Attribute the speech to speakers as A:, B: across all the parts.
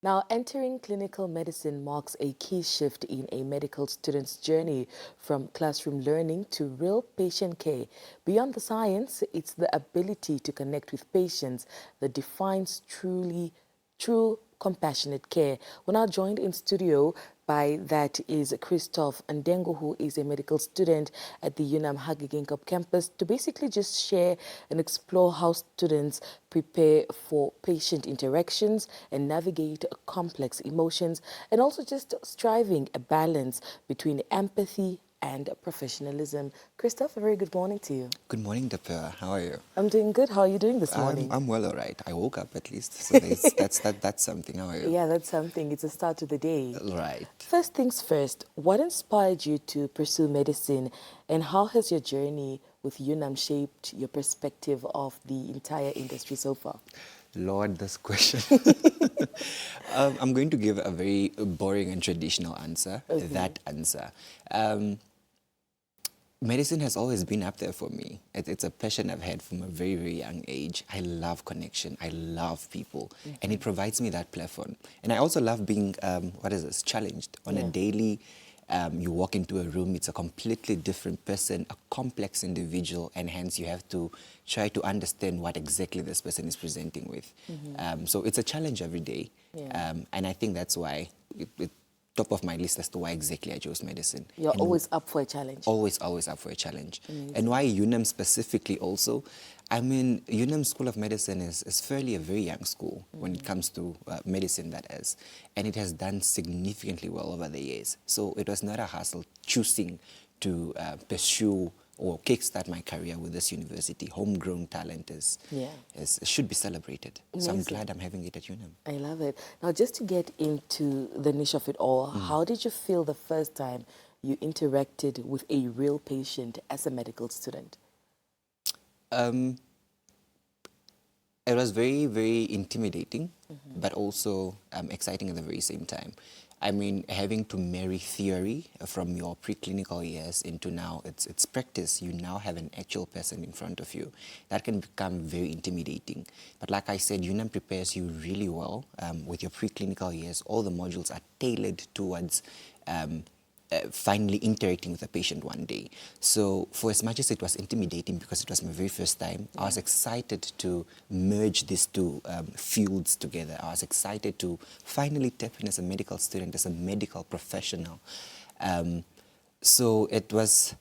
A: Now, entering clinical medicine marks a key shift in a medical student's journey from classroom learning to real patient care. Beyond the science, it's the ability to connect with patients that defines true compassionate care. We're now joined in studio by that is Christoph Ndengu, who is a medical student at the UNAM Hage Geingob Campus, to basically just share and explore how students prepare for patient interactions and navigate complex emotions, and also just striving a balance between empathy and professionalism. Christoph, a very good morning to you.
B: Good morning, Dapper. How are you?
A: I'm doing good. How are you doing this morning?
B: I'm well, all right. I woke up at least, so that's something. How are you?
A: Yeah, that's something. It's a start to the day.
B: Right.
A: First things first, what inspired you to pursue medicine, and how has your journey with UNAM shaped your perspective of the entire industry so far?
B: Lord, this question. I'm going to give a very boring and traditional answer.
A: Okay.
B: That answer. Medicine has always been up there for me. It's a passion I've had from a very, very young age. I love connection. I love people. And it provides me that platform. And I also love being, challenged on a daily. You walk into a room, it's a completely different person, a complex individual, and hence you have to try to understand what exactly this person is presenting with. So it's a challenge every day.
A: Yeah.
B: And I think that's why top of my list as to why exactly I chose medicine.
A: You're
B: and
A: always up for a challenge.
B: Always up for a challenge. And why UNAM specifically also? I mean, UNAM School of Medicine is fairly a very young school when it comes to medicine, that is. And it has done significantly well over the years. So it was not a hassle choosing to pursue or kickstart my career with this university. Homegrown talent should be celebrated.
A: Amazing.
B: So I'm glad I'm having it at UNAM.
A: I love it. Now, just to get into the niche of it all, how did you feel the first time you interacted with a real patient as a medical student?
B: It was very, very intimidating, but also exciting at the very same time. I mean, having to marry theory from your preclinical years into now it's practice. You now have an actual person in front of you. That can become very intimidating. But like I said, UNAM prepares you really well with your preclinical years. All the modules are tailored towards finally interacting with a patient one day. So for as much as it was intimidating because it was my very first time, I was excited to merge these two fields together. I was excited to finally tap in as a medical student, as a medical professional. So it was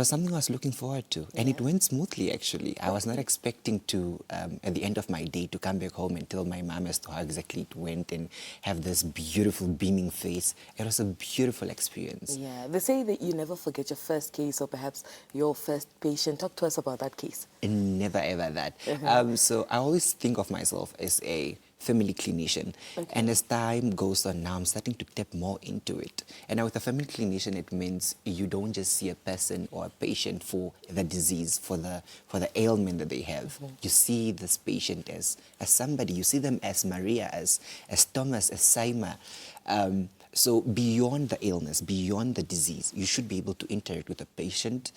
B: something I was looking forward to, and it went smoothly, actually. I was not expecting to, at the end of my day, to come back home and tell my mom as to how exactly it went and have this beautiful beaming face. It was a beautiful experience.
A: Yeah, they say that you never forget your first case or perhaps your first patient. Talk to us about that case.
B: And never ever that. So I always think of myself as a family clinician. And as time goes on now, I'm starting to tap more into it. And now with a family clinician, it means you don't just see a person or a patient for the disease, for the ailment that they have. You see this patient as somebody. You see them as Maria, as Thomas, as Saima. So beyond the illness, beyond the disease, you should be able to interact with the patient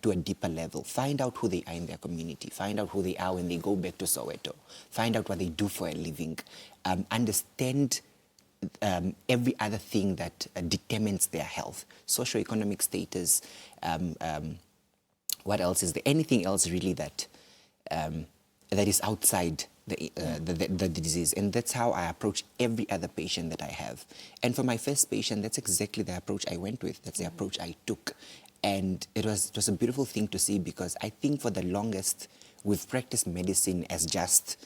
B: to a deeper level. Find out who they are in their community. Find out who they are when they go back to Soweto. Find out what they do for a living. Understand every other thing that determines their health. Socioeconomic status. What else is there? Anything else really that is outside the disease. And that's how I approach every other patient that I have. And for my first patient, that's exactly the approach I went with. That's the approach I took. And it was a beautiful thing to see, because I think for the longest we've practiced medicine as just,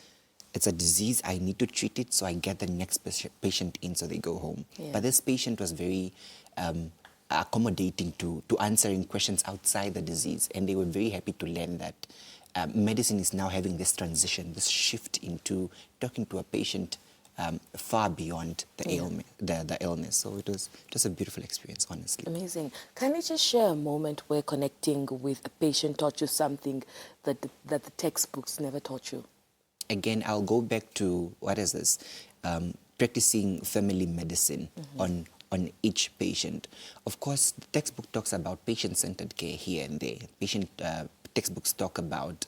B: it's a disease, I need to treat it, so I get the next patient in so they go home. But this patient was very accommodating to answering questions outside the disease, and they were very happy to learn that medicine is now having this transition, this shift into talking to a patient far beyond the ailment, the illness. So it was just a beautiful experience, honestly.
A: Amazing. Can you just share a moment where connecting with a patient taught you something that the textbooks never taught you?
B: Again, I'll go back to, practicing family medicine on each patient. Of course, the textbook talks about patient-centered care here and there. Textbooks talk about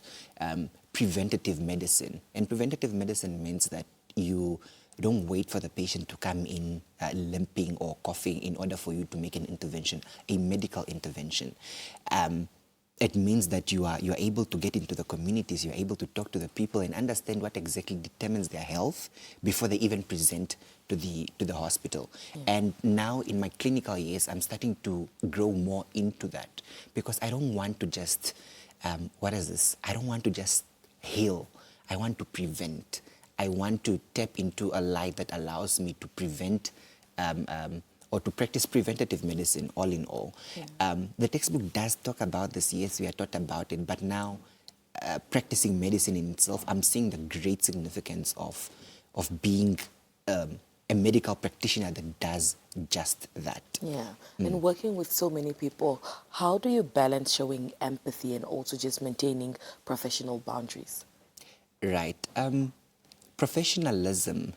B: preventative medicine. And preventative medicine means that you Don't wait for the patient to come in limping or coughing in order for you to make an intervention, a medical intervention. It means that you are able to get into the communities, you're able to talk to the people and understand what exactly determines their health before they even present to the hospital. And now in my clinical years, I'm starting to grow more into that, because I don't want to just, I don't want to just heal. I want to prevent. I want to tap into a light that allows me to prevent or to practice preventative medicine, all in all. The textbook does talk about this, yes, we are taught about it, but now practicing medicine in itself, I'm seeing the great significance of being a medical practitioner that does just that.
A: Yeah, and working with so many people, how do you balance showing empathy and also just maintaining professional boundaries?
B: Right. Professionalism,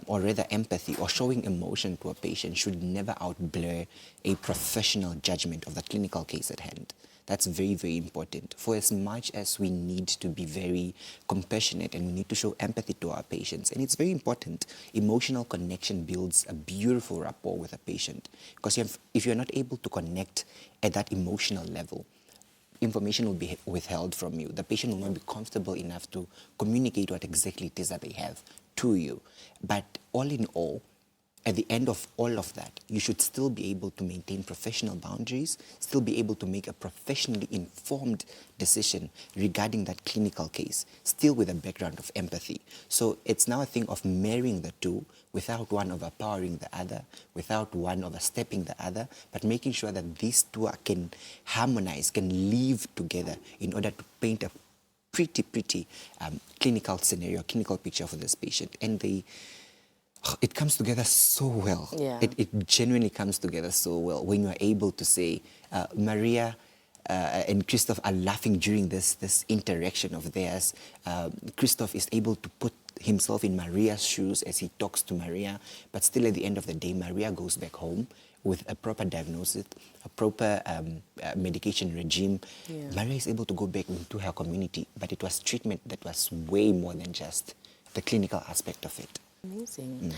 B: or rather empathy or showing emotion to a patient, should never outblur a professional judgment of the clinical case at hand. That's very, very important. For as much as we need to be very compassionate and we need to show empathy to our patients, and it's very important, emotional connection builds a beautiful rapport with a patient. Because if you're not able to connect at that emotional level, information will be withheld from you. The patient will not be comfortable enough to communicate what exactly it is that they have to you. But all in all, at the end of all of that, you should still be able to maintain professional boundaries, still be able to make a professionally informed decision regarding that clinical case, still with a background of empathy. So it's now a thing of marrying the two without one overpowering the other, without one overstepping the other, but making sure that these two can harmonize, can live together in order to paint a pretty clinical scenario, clinical picture for this patient. And it comes together so well.
A: Yeah.
B: It genuinely comes together so well when you are able to say, Maria and Christoph are laughing during this interaction of theirs. Christoph is able to put himself in Maria's shoes as he talks to Maria, but still at the end of the day, Maria goes back home with a proper diagnosis, a proper medication regime.
A: Yeah.
B: Maria is able to go back into her community, but it was treatment that was way more than just the clinical aspect of it.
A: Amazing.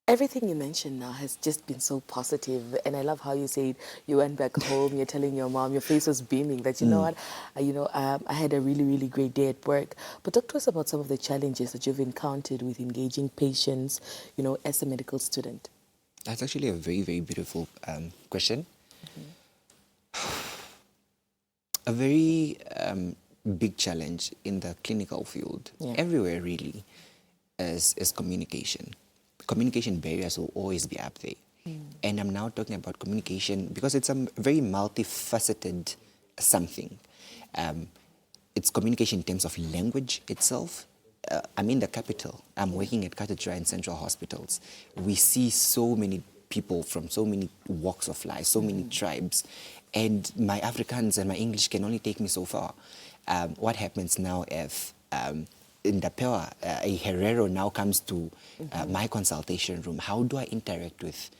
A: Everything you mentioned now has just been so positive, and I love how you said you went back home, you're telling your mom, your face was beaming, that you know what, I had a really, really great day at work. But talk to us about some of the challenges that you've encountered with engaging patients, as a medical student.
B: That's actually a very, very beautiful question. A very big challenge in the clinical field, everywhere really, is communication. Communication barriers will always be up there. And I'm now talking about communication because it's a very multifaceted something. It's communication in terms of language itself. I'm in the capital. I'm working at Cathedral and Central Hospitals. We see so many people from so many walks of life, so many tribes, and my Afrikaans and my English can only take me so far. What happens now if in the Pewa, a Herero now comes to my consultation room? How do I interact with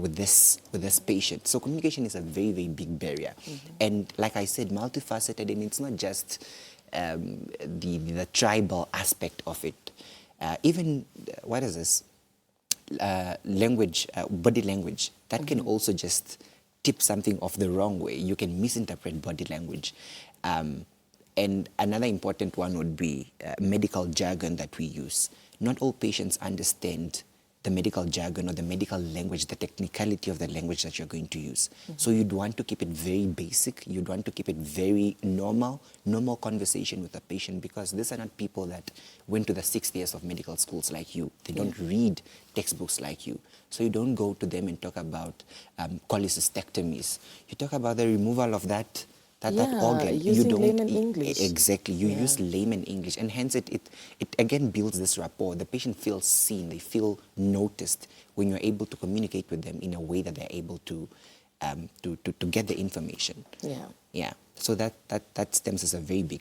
B: this patient? So communication is a very, very big barrier. And like I said, multifaceted, and it's not just the tribal aspect of it. Even, what is this? Language, body language, that can also just tip something off the wrong way. You can misinterpret body language. And another important one would be medical jargon that we use. Not all patients understand the medical jargon or the medical language, the technicality of the language that you're going to use. So you'd want to keep it very basic. You'd want to keep it very normal conversation with the patient, because these are not people that went to the 6 years of medical schools like you. They don't read textbooks like you. So you don't go to them and talk about cholecystectomies. You talk about the removal of that organ.
A: Using layman English.
B: Exactly. You use layman English, and hence it again builds this rapport. The patient feels seen. They feel noticed when you're able to communicate with them in a way that they're able to get the information. Yeah. So that stems as a very big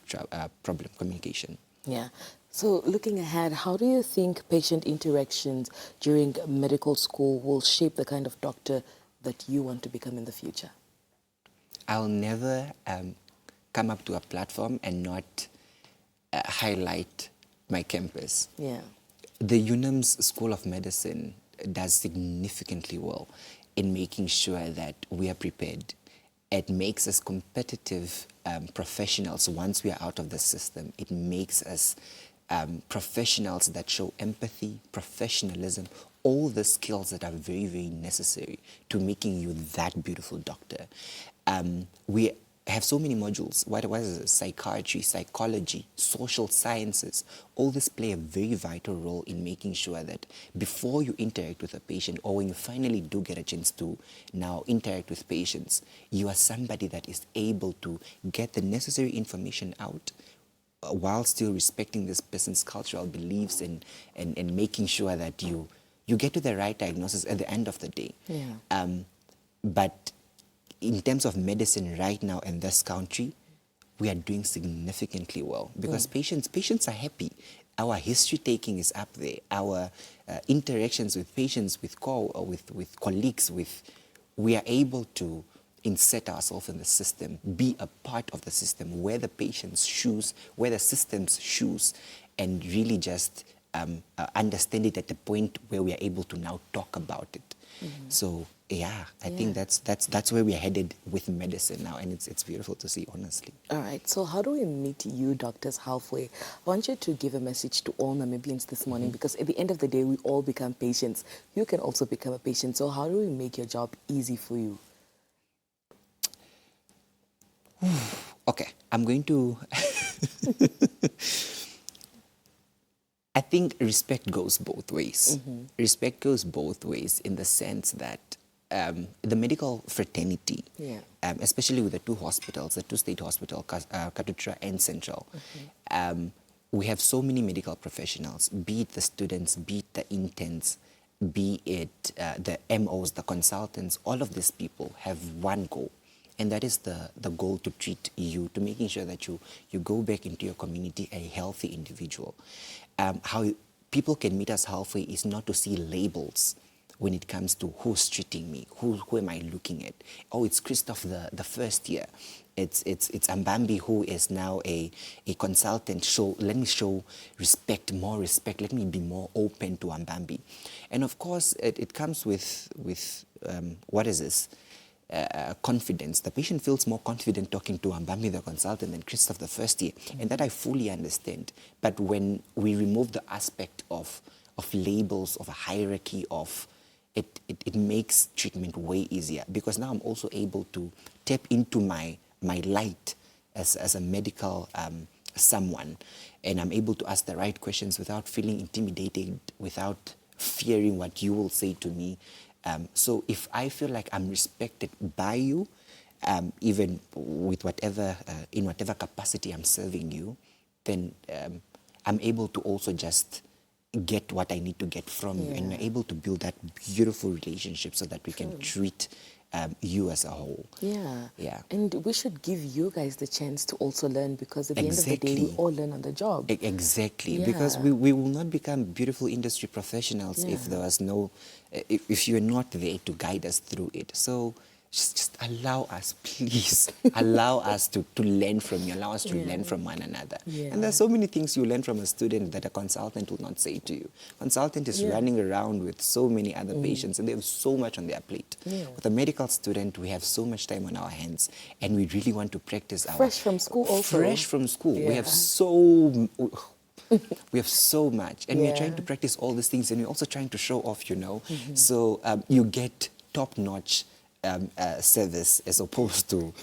B: problem, communication.
A: Yeah. So looking ahead, how do you think patient interactions during medical school will shape the kind of doctor that you want to become in the future?
B: I'll never come up to a platform and not highlight my campus.
A: Yeah.
B: The UNAM's School of Medicine does significantly well in making sure that we are prepared. It makes us competitive professionals once we are out of the system. It makes us professionals that show empathy, professionalism, all the skills that are very, very necessary to making you that beautiful doctor. We have so many modules. What is it? Psychiatry, psychology, social sciences. All this play a very vital role in making sure that before you interact with a patient, or when you finally do get a chance to now interact with patients, you are somebody that is able to get the necessary information out while still respecting this person's cultural beliefs and making sure that you get to the right diagnosis at the end of the day.
A: Yeah.
B: But in terms of medicine right now in this country, we are doing significantly well because patients are happy. Our history taking is up there. Our interactions with patients, with colleagues, we are able to insert ourselves in the system, be a part of the system, wear the patient's shoes, wear the system's shoes, and really just understand it at the point where we are able to now talk about it. So yeah, I think that's where we are headed with medicine now, and it's beautiful to see, honestly.
A: All right, so how do we meet you doctors halfway? I want you to give a message to all Namibians this morning, because at the end of the day, we all become patients. You can also become a patient, so how do we make your job easy for you?
B: Okay, I'm going to... I think respect goes both ways. Respect goes both ways in the sense that the medical fraternity, especially with the two hospitals, the two state hospitals, Katutra and Central, we have so many medical professionals, be it the students, be it the interns, be it the MOs, the consultants, all of these people have one goal. And that is the goal to treat you, to making sure that you go back into your community a healthy individual. How people can meet us halfway is not to see labels when it comes to who's treating me, who am I looking at. Oh, it's Christoph the first year. It's Ambambi who is now a consultant. Let me show respect, more respect. Let me be more open to Ambambi. And of course, it comes with what is this? Confidence. The patient feels more confident talking to Ambambi the consultant than Christoph the first year, and that I fully understand. But when we remove the aspect of labels, of a hierarchy, of it makes treatment way easier, because now I'm also able to tap into my light as a medical someone, and I'm able to ask the right questions without feeling intimidated, without fearing what you will say to me. So if I feel like I'm respected by you, even with in whatever capacity I'm serving you, then I'm able to also just get what I need to get from you, and we're able to build that beautiful relationship so that we can treat you as a whole. Yeah.
A: And we should give you guys the chance to also learn, because at the end of the day, we all learn on the job.
B: Exactly. Because we will not become beautiful industry professionals if there was no, if you're not there to guide us through it. So just allow us, please. Allow us to learn from you. Allow us to learn from one another. And there's so many things you learn from a student that a consultant will not say to you. Consultant is running around with so many other patients, and they have so much on their plate. With a medical student, we have so much time on our hands, and we really want to practice our...
A: Fresh from school also.
B: Fresh from school. We have so... We have so much, and we're trying to practice all these things, and we're also trying to show off, you know. So you get top-notch service as opposed to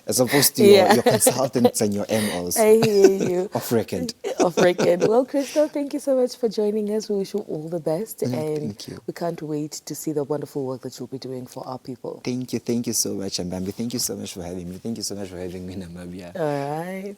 B: as opposed to your consultants and your MOs.
A: I hear you.
B: Off record.
A: Off record. Well, Christoph, thank you so much for joining us. We wish you all the best, and
B: thank you.
A: We can't wait to see the wonderful work that you'll be doing for our people.
B: Thank you so much, Ambambi. Thank you so much for having me. Thank you so much for having me, Namibia.
A: All right.